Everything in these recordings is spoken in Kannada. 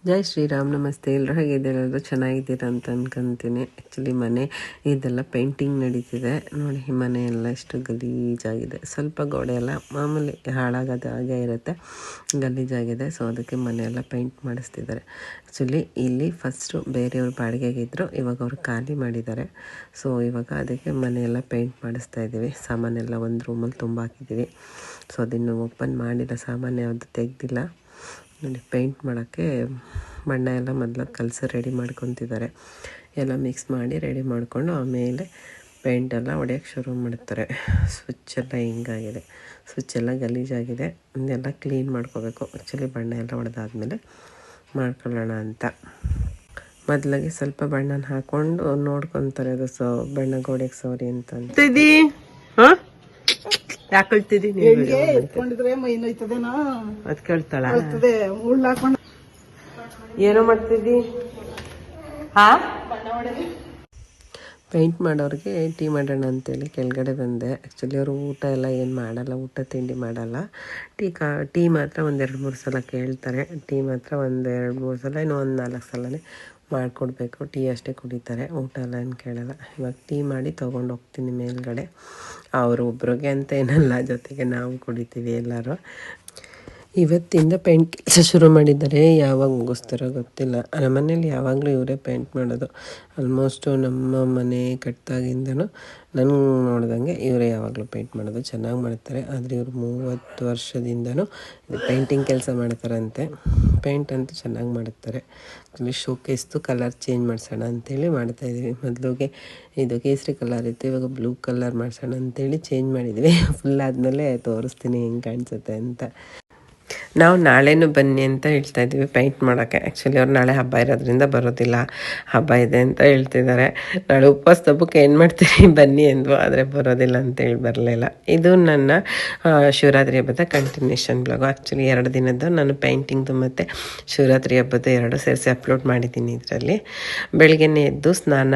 ಜೈ ಶ್ರೀರಾಮ್, ನಮಸ್ತೆ. ಎಲ್ಲರೂ ಹೇಗಿದ್ದೀರಾ? ಎಲ್ಲರೂ ಚೆನ್ನಾಗಿದ್ದೀರಾ ಅಂತ ಅನ್ಕೊಂತೀನಿ. ಆ್ಯಕ್ಚುಲಿ ಮನೆ ಇದೆಲ್ಲ ಪೇಂಟಿಂಗ್ ನಡೀತಿದೆ ನೋಡಿ. ಈ ಮನೆ ಎಲ್ಲ ಎಷ್ಟು ಗಲೀಜಾಗಿದೆ. ಸ್ವಲ್ಪ ಗೋಡೆ ಎಲ್ಲ ಮಾಮೂಲಿ ಹಾಳಾಗೋದು ಹಾಗೆ ಇರುತ್ತೆ, ಗಲೀಜಾಗಿದೆ. ಸೊ ಅದಕ್ಕೆ ಮನೆಯೆಲ್ಲ ಪೇಂಟ್ ಮಾಡಿಸ್ತಿದ್ದಾರೆ. ಆ್ಯಕ್ಚುಲಿ ಇಲ್ಲಿ ಫಸ್ಟು ಬೇರೆಯವ್ರು ಬಾಡಿಗೆಗಿದ್ದರು, ಇವಾಗ ಅವ್ರು ಖಾಲಿ ಮಾಡಿದ್ದಾರೆ. ಸೊ ಇವಾಗ ಅದಕ್ಕೆ ಮನೆಯೆಲ್ಲ ಪೇಂಟ್ ಮಾಡಿಸ್ತಾ ಇದ್ದೀವಿ. ಸಾಮಾನೆಲ್ಲ ಒಂದು ರೂಮಲ್ಲಿ ತುಂಬ ಹಾಕಿದ್ದೀವಿ. ಸೊ ಅದನ್ನು ಓಪನ್ ಮಾಡಿಲ್ಲ, ಸಾಮಾನು ಯಾವುದು ತೆಗೆದಿಲ್ಲ ನೋಡಿ. ಪೇಂಟ್ ಮಾಡೋಕ್ಕೆ ಬಣ್ಣ ಎಲ್ಲ ಮೊದಲು ಕಲಸಿ ರೆಡಿ ಮಾಡ್ಕೊತಿದ್ದಾರೆ. ಎಲ್ಲ ಮಿಕ್ಸ್ ಮಾಡಿ ರೆಡಿ ಮಾಡಿಕೊಂಡು ಆಮೇಲೆ ಪೇಂಟೆಲ್ಲ ಹೊಡೆಯೋಕ್ಕೆ ಶುರು ಮಾಡ್ತಾರೆ. ಸ್ವಿಚ್ಚೆಲ್ಲ ಹಿಂಗಾಗಿದೆ, ಸ್ವಿಚ್ಚೆಲ್ಲ ಗಲೀಜಾಗಿದೆ. ಅದನ್ನೆಲ್ಲ ಕ್ಲೀನ್ ಮಾಡ್ಕೋಬೇಕು. ಆ್ಯಕ್ಚುಲಿ ಬಣ್ಣ ಎಲ್ಲ ಹೊಡೆದಾದ್ಮೇಲೆ ಮಾಡ್ಕೊಳ್ಳೋಣ ಅಂತ ಮೊದಲಾಗಿ ಸ್ವಲ್ಪ ಬಣ್ಣನ ಹಾಕ್ಕೊಂಡು ನೋಡ್ಕೊತಾರೆ. ಅದು ಬಣ್ಣ ಗೋಡೆಗೆ ಸವರಿ ಅಂತ ಯಾಕೊಳ್ತಿದ್ದೀನಿ ಅದ್ ಕೇಳ್ತಾಳ. ಏನೋ ಮಾಡ್ತಿದ್ದಿ? ಪೇಂಟ್ ಮಾಡೋರಿಗೆ ಟೀ ಮಾಡೋಣ ಅಂತೇಳಿ ಕೆಳಗಡೆ ಬಂದೆ. ಆ್ಯಕ್ಚುಲಿ ಅವರು ಊಟ ಎಲ್ಲ ಏನು ಮಾಡಲ್ಲ, ಊಟ ತಿಂಡಿ ಮಾಡಲ್ಲ. ಟೀ ಮಾತ್ರ ಒಂದೆರಡು ಮೂರು ಸಲ ಕೇಳ್ತಾರೆ. ಟೀ ಮಾತ್ರ ಒಂದೆರಡು ಮೂರು ಸಲ, ಇನ್ನೂ ಒಂದು 4 ಸಲನೇ ಮಾಡಿಕೊಡ್ಬೇಕು. ಟೀ ಅಷ್ಟೇ ಕುಡಿತಾರೆ, ಊಟ ಎಲ್ಲ ಏನು ಕೇಳಲ್ಲ. ಇವಾಗ ಟೀ ಮಾಡಿ ತೊಗೊಂಡು ಹೋಗ್ತೀನಿ ಮೇಲ್ಗಡೆ. ಅವರು ಒಬ್ರಿಗೆ ಅಂತ ಏನಲ್ಲ, ಜೊತೆಗೆ ನಾವು ಕುಡಿತೀವಿ ಎಲ್ಲರೂ. ಇವತ್ತಿಂದ ಪೇಂಟ್ ಕೆಲಸ ಶುರು ಮಾಡಿದ್ದಾರೆ. ಯಾವಾಗ ಮುಗಿಸ್ತಾರೋ ಗೊತ್ತಿಲ್ಲ. ನಮ್ಮ ಮನೇಲಿ ಯಾವಾಗಲೂ ಇವರೇ ಪೇಂಟ್ ಮಾಡೋದು. ಆಲ್ಮೋಸ್ಟು ನಮ್ಮ ಮನೆ ಕಟ್ಟಿದಾಗಿಂದನೂ ನನಗೆ ನೋಡ್ದಂಗೆ ಇವರೇ ಯಾವಾಗಲೂ ಪೇಂಟ್ ಮಾಡೋದು. ಚೆನ್ನಾಗಿ ಮಾಡ್ತಾರೆ. ಆದರೆ ಇವರು 30 ವರ್ಷದಿಂದನೂ ಇದು ಪೇಂಟಿಂಗ್ ಕೆಲಸ ಮಾಡ್ತಾರಂತೆ. ಪೇಂಟ್ ಅಂತೂ ಚೆನ್ನಾಗಿ ಮಾಡುತ್ತಾರೆ. ಆ್ಯಕ್ಚುಲಿ ಶೋಕೇಸ್ದು ಕಲರ್ ಚೇಂಜ್ ಮಾಡಿಸೋಣ ಅಂಥೇಳಿ ಮಾಡ್ತಾಯಿದ್ವಿ. ಮೊದಲಿಗೆ ಇದು ಕೇಸರಿ ಕಲರ್ ಇತ್ತು, ಇವಾಗ ಬ್ಲೂ ಕಲರ್ ಮಾಡಿಸೋಣ ಅಂಥೇಳಿ ಚೇಂಜ್ ಮಾಡಿದ್ವಿ. ಫುಲ್ ಆದಮೇಲೆ ತೋರಿಸ್ತೀನಿ ಹೆಂಗೆ ಕಾಣಿಸುತ್ತೆ ಅಂತ. ನಾವು ನಾಳೆನೂ ಬನ್ನಿ ಅಂತ ಹೇಳ್ತಾ ಇದ್ದೀವಿ ಪೇಂಟ್ ಮಾಡೋಕ್ಕೆ. ಆ್ಯಕ್ಚುಲಿ ಅವ್ರು ನಾಳೆ ಹಬ್ಬ ಇರೋದ್ರಿಂದ ಬರೋದಿಲ್ಲ, ಹಬ್ಬ ಇದೆ ಅಂತ ಹೇಳ್ತಿದ್ದಾರೆ. ನಾಳೆ ಉಪವಾಸ ಹಬ್ಬಕ್ಕೆ ಏನು ಮಾಡ್ತೀರಿ ಬನ್ನಿ ಅಂದ್ವು, ಆದರೆ ಬರೋದಿಲ್ಲ ಅಂತೇಳಿ ಬರಲಿಲ್ಲ. ಇದು ನನ್ನ ಶಿವರಾತ್ರಿ ಹಬ್ಬದ ಕಂಟಿನ್ಯೂಷನ್ ಬ್ಲಾಗು. ಆ್ಯಕ್ಚುಲಿ 2 ದಿನದ್ದು ನಾನು ಪೇಂಟಿಂಗ್ದು ಮತ್ತು ಶಿವರಾತ್ರಿ ಹಬ್ಬದ 2 ಸೇರಿಸಿ ಅಪ್ಲೋಡ್ ಮಾಡಿದ್ದೀನಿ. ಇದರಲ್ಲಿ ಬೆಳಗ್ಗೆನೇ ಎದ್ದು ಸ್ನಾನ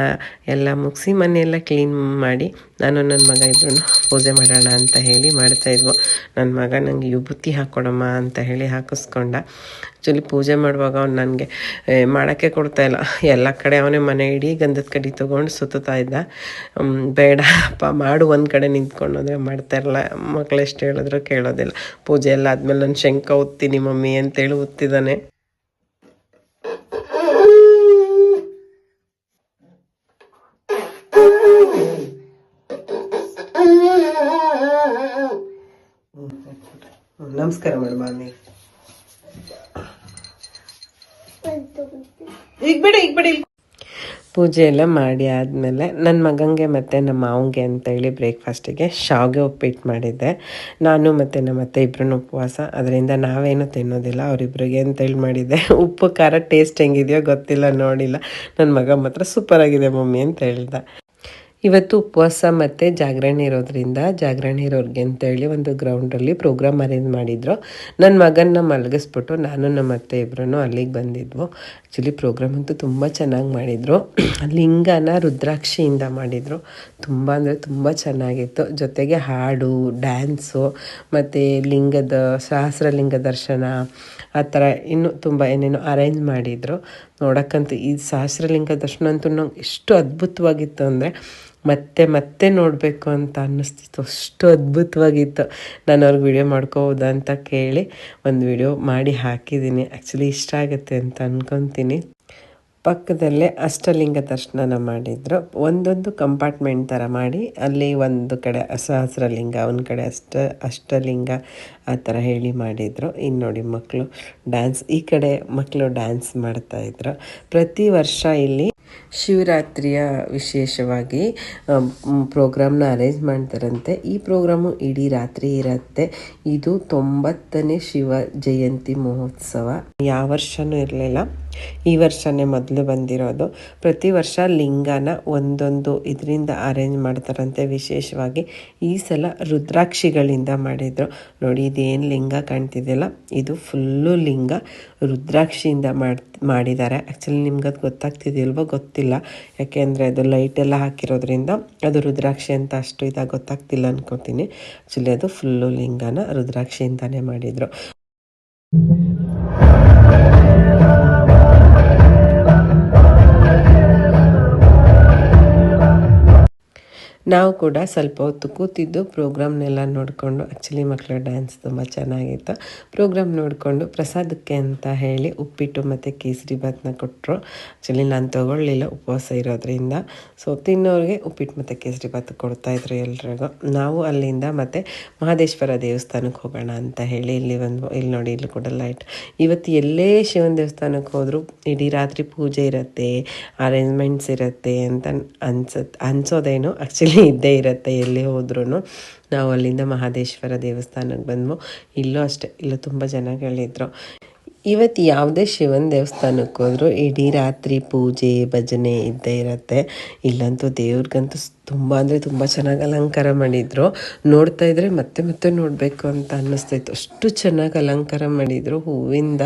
ಎಲ್ಲ ಮುಗಿಸಿ ಮನೆಯೆಲ್ಲ ಕ್ಲೀನ್ ಮಾಡಿ ನಾನು ನನ್ನ ಮಗ ಇಬ್ಬರು ಪೂಜೆ ಮಾಡೋಣ ಅಂತ ಹೇಳಿ ಮಾಡ್ತಾಯಿದ್ವು. ನನ್ನ ಮಗ ನನಗೆ ವಿಭೂತಿ ಹಾಕ್ಕೊಡಮ್ಮ ಅಂತ ಹೇಳಿ ಹಾಕಿಸ್ಕೊಂಡ. ಆ್ಯಕ್ಚುಲಿ ಪೂಜೆ ಮಾಡುವಾಗ ಅವ್ನು ನನಗೆ ಮಾಡೋಕ್ಕೆ ಕೊಡ್ತಾಯಿಲ್ಲ. ಎಲ್ಲ ಕಡೆ ಅವನೇ ಮನೆ ಇಡೀ ಗಂಧದ ಕಡ್ಡಿ ತೊಗೊಂಡು ಸುತ್ತಾ ಇದ್ದ. ಬೇಡ ಅಪ್ಪ ಮಾಡು, ಒಂದು ಕಡೆ ನಿಂತ್ಕೊಂಡು ಅಂದರೆ ಮಾಡ್ತಾಯಿರಲ್ಲ. ಮಕ್ಕಳು ಎಷ್ಟು ಹೇಳಿದ್ರು ಕೇಳೋದಿಲ್ಲ. ಪೂಜೆ ಎಲ್ಲ ಆದಮೇಲೆ ನಾನು ಶಂಖ ಒತ್ತೀನಿ ಮಮ್ಮಿ ಅಂತೇಳಿ ಒತ್ತಿದ್ದಾನೆ. ನಮಸ್ಕಾರ ಮೇಡಮ್. ಈಗ ಬಿಡಿ. ಪೂಜೆ ಎಲ್ಲ ಮಾಡಿ ಆದಮೇಲೆ ನನ್ನ ಮಗಂಗೆ ಮತ್ತು ನಮ್ಮ ಮಾವಂಗೆ ಅಂತೇಳಿ ಬ್ರೇಕ್ಫಾಸ್ಟಿಗೆ ಶಾವಿಗೆ ಉಪ್ಪಿಟ್ಟು ಮಾಡಿದ್ದೆ. ನಾನು ಮತ್ತು ನಮ್ಮ ಅತ್ತೆ ಇಬ್ಬರೂ ಉಪವಾಸ, ಅದರಿಂದ ನಾವೇನು ತಿನ್ನೋದಿಲ್ಲ. ಅವರಿಬ್ಬರಿಗೆ ಅಂತೇಳಿ ಮಾಡಿದ್ದೆ. ಉಪ್ಪು ಖಾರ ಟೇಸ್ಟ್ ಹೆಂಗಿದೆಯೋ ಗೊತ್ತಿಲ್ಲ, ನೋಡಿಲ್ಲ. ನನ್ನ ಮಗ ಮಾತ್ರ ಸೂಪರಾಗಿದೆ ಮಮ್ಮಿ ಅಂತ ಹೇಳ್ದ. ಇವತ್ತು ಉಪವಾಸ ಮತ್ತು ಜಾಗರಣೆ ಇರೋದ್ರಿಂದ ಜಾಗರಣೆ ಇರೋರಿಗೆ ಅಂತೇಳಿ ಒಂದು ಗ್ರೌಂಡಲ್ಲಿ ಪ್ರೋಗ್ರಾಮ್ ಅರೇಂಜ್ ಮಾಡಿದ್ರು. ನನ್ನ ಮಗನ್ನ ಮಲಗಿಸ್ಬಿಟ್ಟು ನಾನು ನಮ್ಮ ಅತ್ತೆ ಇಬ್ಬರೂ ಅಲ್ಲಿಗೆ ಬಂದಿದ್ವು. ಆ್ಯಕ್ಚುಲಿ ಪ್ರೋಗ್ರಾಮ್ ಅಂತೂ ತುಂಬ ಚೆನ್ನಾಗಿ ಮಾಡಿದರು. ಲಿಂಗನ ರುದ್ರಾಕ್ಷಿಯಿಂದ ಮಾಡಿದರು. ತುಂಬ ಅಂದರೆ ತುಂಬ ಚೆನ್ನಾಗಿತ್ತು. ಜೊತೆಗೆ ಹಾಡು, ಡ್ಯಾನ್ಸು ಮತ್ತು ಲಿಂಗದ ಸಹಸ್ರಲಿಂಗ ದರ್ಶನ ಆ ಥರ ಇನ್ನೂ ತುಂಬ ಏನೇನೋ ಅರೇಂಜ್ ಮಾಡಿದರು. ನೋಡೋಕ್ಕಂತೂ ಈ ಸಹಸ್ರಲಿಂಗ ದರ್ಶನ ಅಂತೂ ನಂಗೆ ಎಷ್ಟು ಅದ್ಭುತವಾಗಿತ್ತು ಅಂದರೆ ಮತ್ತೆ ನೋಡಬೇಕು ಅಂತ ಅನ್ನಿಸ್ತಿತ್ತು. ಅಷ್ಟು ಅದ್ಭುತವಾಗಿತ್ತು. ನಾನು ಅವ್ರಿಗೆ ವಿಡಿಯೋ ಮಾಡ್ಕೋಬೋದಾ ಅಂತ ಕೇಳಿ ಒಂದು ವಿಡಿಯೋ ಮಾಡಿ ಹಾಕಿದ್ದೀನಿ. ಆ್ಯಕ್ಚುಲಿ ಇಷ್ಟ ಆಗುತ್ತೆ ಅಂತ ಅಂದ್ಕೊತೀನಿ. ಪಕ್ಕದಲ್ಲೇ ಅಷ್ಟಲಿಂಗ ದರ್ಶನ ಮಾಡಿದರು. ಒಂದೊಂದು ಕಂಪಾರ್ಟ್ಮೆಂಟ್ ಥರ ಮಾಡಿ ಅಲ್ಲಿ ಒಂದು ಕಡೆ ಸಹಸ್ರಲಿಂಗ, ಒಂದು ಕಡೆ ಅಷ್ಟಲಿಂಗ ಆ ಥರ ಹೇಳಿ ಮಾಡಿದರು. ಇನ್ನು ನೋಡಿ ಮಕ್ಕಳು ಡ್ಯಾನ್ಸ್, ಈ ಕಡೆ ಮಕ್ಕಳು ಡ್ಯಾನ್ಸ್ ಮಾಡ್ತಾಯಿದ್ರು. ಪ್ರತಿ ವರ್ಷ ಇಲ್ಲಿ ಶಿವರಾತ್ರಿಯ ವಿಶೇಷವಾಗಿ ಪ್ರೋಗ್ರಾಮ್ನ ಅರೇಂಜ್ ಮಾಡ್ತಾರಂತೆ. ಈ ಪ್ರೋಗ್ರಾಮು ಇಡೀ ರಾತ್ರಿ ಇರುತ್ತೆ. ಇದು 90ನೇ ಶಿವ ಜಯಂತಿ ಮಹೋತ್ಸವ. ಯಾವ ವರ್ಷವೂ ಇರಲಿಲ್ಲ, ಈ ವರ್ಷನೇ ಮೊದಲು ಬಂದಿರೋದು. ಪ್ರತಿ ವರ್ಷ ಲಿಂಗನ ಒಂದೊಂದು ಇದರಿಂದ ಅರೇಂಜ್ ಮಾಡ್ತಾರಂತೆ. ವಿಶೇಷವಾಗಿ ಈ ಸಲ ರುದ್ರಾಕ್ಷಿಗಳಿಂದ ಮಾಡಿದರು. ನೋಡಿ ಇದೇನು ಲಿಂಗ ಕಾಣ್ತಿದೆಯಲ್ಲ, ಇದು ಫುಲ್ಲು ಲಿಂಗ ರುದ್ರಾಕ್ಷಿಯಿಂದ ಮಾಡಿದ್ದಾರೆ. ಆ್ಯಕ್ಚುಲಿ ನಿಮ್ಗೆ ಅದು ಗೊತ್ತಾಗ್ತಿದೆಯಲ್ವೋ ಗೊತ್ತಿಲ್ಲ, ಯಾಕೆಂದರೆ ಅದು ಲೈಟೆಲ್ಲ ಹಾಕಿರೋದ್ರಿಂದ ಅದು ರುದ್ರಾಕ್ಷಿ ಅಂತ ಅಷ್ಟು ಇದಾಗಿ ಗೊತ್ತಾಗ್ತಿಲ್ಲ ಅನ್ಕೋತೀನಿ. ಆ್ಯಕ್ಚುಲಿ ಅದು ಫುಲ್ಲು ಲಿಂಗನ ರುದ್ರಾಕ್ಷಿಯಿಂದನೇ ಮಾಡಿದರು. ನಾವು ಕೂಡ ಸ್ವಲ್ಪ ಹೊತ್ತು ಕೂತಿದ್ದು ಪ್ರೋಗ್ರಾಮ್ನೆಲ್ಲ ನೋಡಿಕೊಂಡು, ಆ್ಯಕ್ಚುಲಿ ಮಕ್ಕಳ ಡ್ಯಾನ್ಸ್ ತುಂಬ ಚೆನ್ನಾಗಿತ್ತು. ಪ್ರೋಗ್ರಾಮ್ ನೋಡಿಕೊಂಡು ಪ್ರಸಾದಕ್ಕೆ ಅಂತ ಹೇಳಿ ಉಪ್ಪಿಟ್ಟು ಮತ್ತು ಕೇಸರಿ ಭಾತ್ನ ಕೊಟ್ಟರು. ಆ್ಯಕ್ಚುಲಿ ನಾನು ತೊಗೊಳ್ಳಿಲ್ಲ ಉಪವಾಸ ಇರೋದ್ರಿಂದ. ಸೊ ತಿನ್ನೋರಿಗೆ ಉಪ್ಪಿಟ್ಟು ಮತ್ತು ಕೇಸರಿ ಭಾತ್ ಕೊಡ್ತಾಯಿದ್ರು ಎಲ್ರಿಗೂ. ನಾವು ಅಲ್ಲಿಂದ ಮತ್ತು ಮಹದೇಶ್ವರ ದೇವಸ್ಥಾನಕ್ಕೆ ಹೋಗೋಣ ಅಂತ ಹೇಳಿ ಇಲ್ಲಿ ನೋಡಿ ಇಲ್ಲಿ ಕೂಡ ಲೈಟ್. ಇವತ್ತು ಎಲ್ಲೇ ಶಿವನ ದೇವಸ್ಥಾನಕ್ಕೆ ಹೋದರೂ ಇಡೀ ರಾತ್ರಿ ಪೂಜೆ ಇರುತ್ತೆ, ಅರೇಂಜ್ಮೆಂಟ್ಸ್ ಇರುತ್ತೆ ಅಂತ ಅನ್ಸೋದೇನು, ಆ್ಯಕ್ಚುಲಿ ಇದ್ದೇ ಇರುತ್ತೆ ಎಲ್ಲಿ ಹೋದ್ರೂ. ನಾವು ಅಲ್ಲಿಂದ ಮಹದೇಶ್ವರ ದೇವಸ್ಥಾನಕ್ಕೆ ಬಂದ್ವು. ಇಲ್ಲೂ ಅಷ್ಟೇ, ಇಲ್ಲೂ ತುಂಬ ಜನಗಳಿದ್ರು. ಇವತ್ತು ಯಾವುದೇ ಶಿವನ ದೇವಸ್ಥಾನಕ್ಕೆ ಹೋದರೂ ಇಡೀ ರಾತ್ರಿ ಪೂಜೆ ಭಜನೆ ಇದ್ದೇ ಇರುತ್ತೆ. ಇಲ್ಲಂತೂ ದೇವ್ರಿಗಂತೂ ತುಂಬ ಅಂದರೆ ತುಂಬ ಚೆನ್ನಾಗಿ ಅಲಂಕಾರ ಮಾಡಿದರು. ನೋಡ್ತಾ ಇದ್ದರೆ ಮತ್ತೆ ಮತ್ತೆ ನೋಡಬೇಕು ಅಂತ ಅನ್ನಿಸ್ತಾಯಿತ್ತು, ಅಷ್ಟು ಚೆನ್ನಾಗಿ ಅಲಂಕಾರ ಮಾಡಿದರು ಹೂವಿಂದ.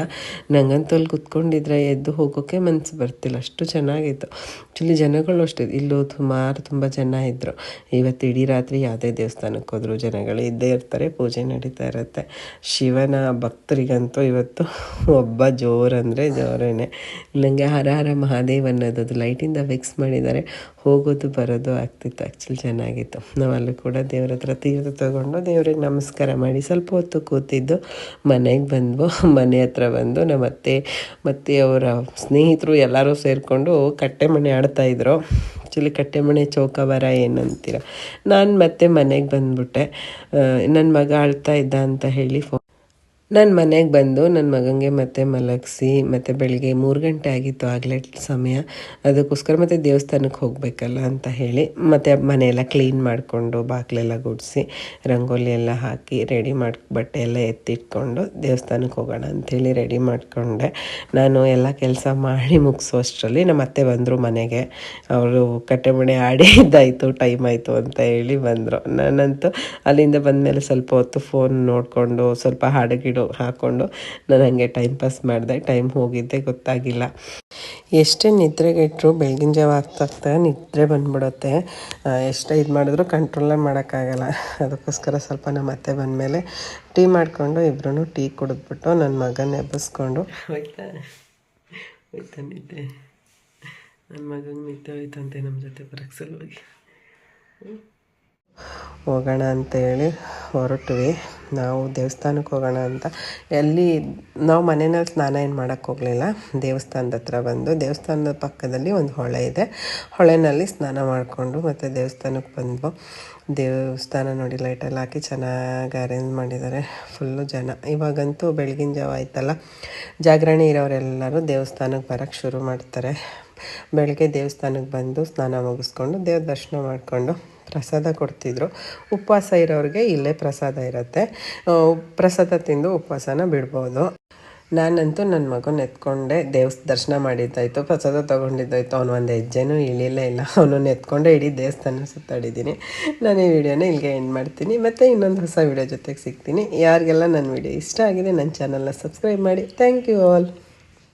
ನನಗಂತೂ ಅಲ್ಲಿ ಕುತ್ಕೊಂಡಿದ್ರೆ ಎದ್ದು ಹೋಗೋಕ್ಕೆ ಮನಸ್ಸು ಬರ್ತಿಲ್ಲ, ಅಷ್ಟು ಚೆನ್ನಾಗಿತ್ತು. ಆ್ಯಕ್ಚುಲಿ ಜನಗಳು ಅಷ್ಟೇ, ಇಲ್ಲೂ ತುಂಬ ಜನ ಇದ್ದರು. ಇವತ್ತು ಇಡೀ ರಾತ್ರಿ ಯಾವುದೇ ದೇವಸ್ಥಾನಕ್ಕೆ ಹೋದರೂ ಜನಗಳು ಇದ್ದೇ ಇರ್ತಾರೆ, ಪೂಜೆ ನಡೀತಾ ಇರುತ್ತೆ. ಶಿವನ ಭಕ್ತರಿಗಂತೂ ಇವತ್ತು ಒಬ್ಬ ಜೋರಂದರೆ ಜೋರೇನೆ. ನನಗೆ ಹರ ಹರ ಮಹಾದೇವ್ ಅನ್ನೋದು ಲೈಟಿಂದ ಫಿಕ್ಸ್ ಮಾಡಿದ್ದಾರೆ, ಹೋಗೋದು ಬರೋದು ಆಗ್ತಿತ್ತು. ಆ್ಯಕ್ಚುಲಿ ಚೆನ್ನಾಗಿತ್ತು. ನಾವು ಅಲ್ಲೂ ಕೂಡ ದೇವ್ರ ಹತ್ರ ತೀರ್ಥ ತೊಗೊಂಡು ದೇವ್ರಿಗೆ ನಮಸ್ಕಾರ ಮಾಡಿ ಸ್ವಲ್ಪ ಹೊತ್ತು ಕೂತಿದ್ದು ಮನೆಗೆ ಬಂದ್ವು. ಮನೆ ಹತ್ರ ಬಂದು ನಮ್ಮ ಅತ್ತೆ ಮತ್ತು ಅವರ ಸ್ನೇಹಿತರು ಎಲ್ಲರೂ ಸೇರಿಕೊಂಡು ಕಟ್ಟೆ ಮಣೆ ಆಡ್ತಾಯಿದ್ರು. ಆ್ಯಕ್ಚುಲಿ ಕಟ್ಟೆ ಮಣೆ ಚೌಕಬಾರ ಏನಂತೀರ. ನಾನು ಮತ್ತೆ ಮನೆಗೆ ಬಂದುಬಿಟ್ಟೆ. ನನ್ನ ಮಗ ಅಳ್ತಾ ಇದ್ದ ಅಂತ ಹೇಳಿ ನಾನು ಮನೆಗೆ ಬಂದು ನನ್ನ ಮಗನಿಗೆ ಮತ್ತೆ ಮಲಗಿಸಿ, ಮತ್ತು ಬೆಳಿಗ್ಗೆ 3 ಗಂಟೆ ಆಗಿತ್ತು ಆಗಲೇ ಸಮಯ. ಅದಕ್ಕೋಸ್ಕರ ಮತ್ತು ದೇವಸ್ಥಾನಕ್ಕೆ ಹೋಗಬೇಕಲ್ಲ ಅಂತ ಹೇಳಿ ಮತ್ತು ಮನೆಯೆಲ್ಲ ಕ್ಲೀನ್ ಮಾಡಿಕೊಂಡು ಬಾಗಿಲೆಲ್ಲ ಗುಡಿಸಿ ರಂಗೋಲಿ ಎಲ್ಲ ಹಾಕಿ ರೆಡಿ ಬಟ್ಟೆ ಎಲ್ಲ ಎತ್ತಿಟ್ಕೊಂಡು ದೇವಸ್ಥಾನಕ್ಕೆ ಹೋಗೋಣ ಅಂಥೇಳಿ ರೆಡಿ ಮಾಡಿಕೊಂಡೆ. ನಾನು ಎಲ್ಲ ಕೆಲಸ ಮಾಡಿ ಮುಗಿಸೋ ಅಷ್ಟರಲ್ಲಿ ನಮ್ಮ ಅತ್ತೆ ಬಂದರು ಮನೆಗೆ. ಅವರು ಕಟ್ಟೆ ಮಣೆ ಆಡಿದ್ದಾಯಿತು, ಟೈಮ್ ಆಯಿತು ಅಂತ ಹೇಳಿ ಬಂದರು. ನಾನಂತೂ ಅಲ್ಲಿಂದ ಬಂದಮೇಲೆ ಸ್ವಲ್ಪ ಹೊತ್ತು ಫೋನ್ ನೋಡಿಕೊಂಡು ಸ್ವಲ್ಪ ಹಾಡು ಹಾಕ್ಕೊಂಡು ನಾನು ಹಾಗೆ ಟೈಮ್ ಪಾಸ್ ಮಾಡಿದೆ. ಟೈಮ್ ಹೋಗಿದ್ದೆ ಗೊತ್ತಾಗಿಲ್ಲ. ಎಷ್ಟೇ ನಿದ್ರೆಗೆಟ್ಟರು ಬೆಳಗಿನ ಜಾವ ಆಗ್ತಾ ನಿದ್ರೆ ಬಂದ್ಬಿಡುತ್ತೆ. ಎಷ್ಟೇ ಇದು ಮಾಡಿದ್ರು ಕಂಟ್ರೋಲೇ ಮಾಡೋಕ್ಕಾಗಲ್ಲ. ಅದಕ್ಕೋಸ್ಕರ ಸ್ವಲ್ಪ ನಮ್ಮ ಅತ್ತೆ ಬಂದಮೇಲೆ ಟೀ ಮಾಡಿಕೊಂಡು ಇಬ್ಬರೂ ಟೀ ಕುಡಿದ್ಬಿಟ್ಟು ನನ್ನ ಮಗನ ಎಬ್ಬಿಸ್ಕೊಂಡು ಹೋಯ್ತಾ ನಿದ್ದೆ. ನನ್ನ ಮಗನಿಗೆ ನಿದ್ದೆ ಹೋಯ್ತಂತೆ ನಮ್ಮ ಜೊತೆ ಬರೋಕ್ಕೆ ಸಲುವಾಗಿ ಹೋಗೋಣ ಅಂತೇಳಿ ಹೊರಟ್ವಿ. ನಾವು ದೇವಸ್ಥಾನಕ್ಕೆ ಹೋಗೋಣ ಅಂತ ನಾವು ಮನೆಯಲ್ಲಿ ಸ್ನಾನ ಏನು ಮಾಡೋಕ್ಕೆ ಹೋಗಲಿಲ್ಲ. ದೇವಸ್ಥಾನದ ಹತ್ರ ಬಂದು ದೇವಸ್ಥಾನದ ಪಕ್ಕದಲ್ಲಿ ಒಂದು ಹೊಳೆ ಇದೆ, ಹೊಳೆನಲ್ಲಿ ಸ್ನಾನ ಮಾಡಿಕೊಂಡು ಮತ್ತು ದೇವಸ್ಥಾನಕ್ಕೆ ಬಂದ್ವು. ದೇವಸ್ಥಾನ ನೋಡಿ ಲೈಟೆಲ್ಲ ಹಾಕಿ ಚೆನ್ನಾಗಿ ಅರೇಂಜ್ ಮಾಡಿದ್ದಾರೆ. ಫುಲ್ಲು ಜನ. ಇವಾಗಂತೂ ಬೆಳಗಿನ ಜಾವ ಆಯ್ತಲ್ಲ, ಜಾಗರಣೆ ಇರೋರೆಲ್ಲರೂ ದೇವಸ್ಥಾನಕ್ಕೆ ಬರೋಕ್ಕೆ ಶುರು ಮಾಡ್ತಾರೆ. ಬೆಳಗ್ಗೆ ದೇವಸ್ಥಾನಕ್ಕೆ ಬಂದು ಸ್ನಾನ ಮುಗಿಸ್ಕೊಂಡು ದೇವ್ರ ದರ್ಶನ ಮಾಡಿಕೊಂಡು ಪ್ರಸಾದ ಕೊಡ್ತಿದ್ರು. ಉಪವಾಸ ಇರೋರಿಗೆ ಇಲ್ಲೇ ಪ್ರಸಾದ ಇರುತ್ತೆ, ಪ್ರಸಾದ ತಿಂದು ಉಪವಾಸನ ಬಿಡ್ಬೋದು. ನಾನಂತೂ ನನ್ನ ಮಗನ ಎತ್ಕೊಂಡೆ ದರ್ಶನ ಮಾಡಿದ್ದಾಯಿತು, ಪ್ರಸಾದ ತೊಗೊಂಡಿದ್ದಾಯಿತು. ಅವನು ಒಂದು ಹೆಜ್ಜೆನೂ ಇಳಿಲೇ ಇಲ್ಲ, ಅವನನ್ನು ಎತ್ಕೊಂಡೆ ಇಡೀ ದೇವಸ್ಥಾನ ಸುತ್ತಾಡಿದ್ದೀನಿ. ನಾನು ಈ ವಿಡಿಯೋನ ಇಲ್ಲಿಗೆ ಎಂಡ್ ಮಾಡ್ತೀನಿ. ಮತ್ತು ಇನ್ನೊಂದು ಹೊಸ ವಿಡಿಯೋ ಜೊತೆಗೆ ಸಿಗ್ತೀನಿ. ಯಾರಿಗೆಲ್ಲ ನನ್ನ ವಿಡಿಯೋ ಇಷ್ಟ ಆಗಿದೆ ನನ್ನ ಚಾನಲ್ನ ಸಬ್ಸ್ಕ್ರೈಬ್ ಮಾಡಿ. Thank you all.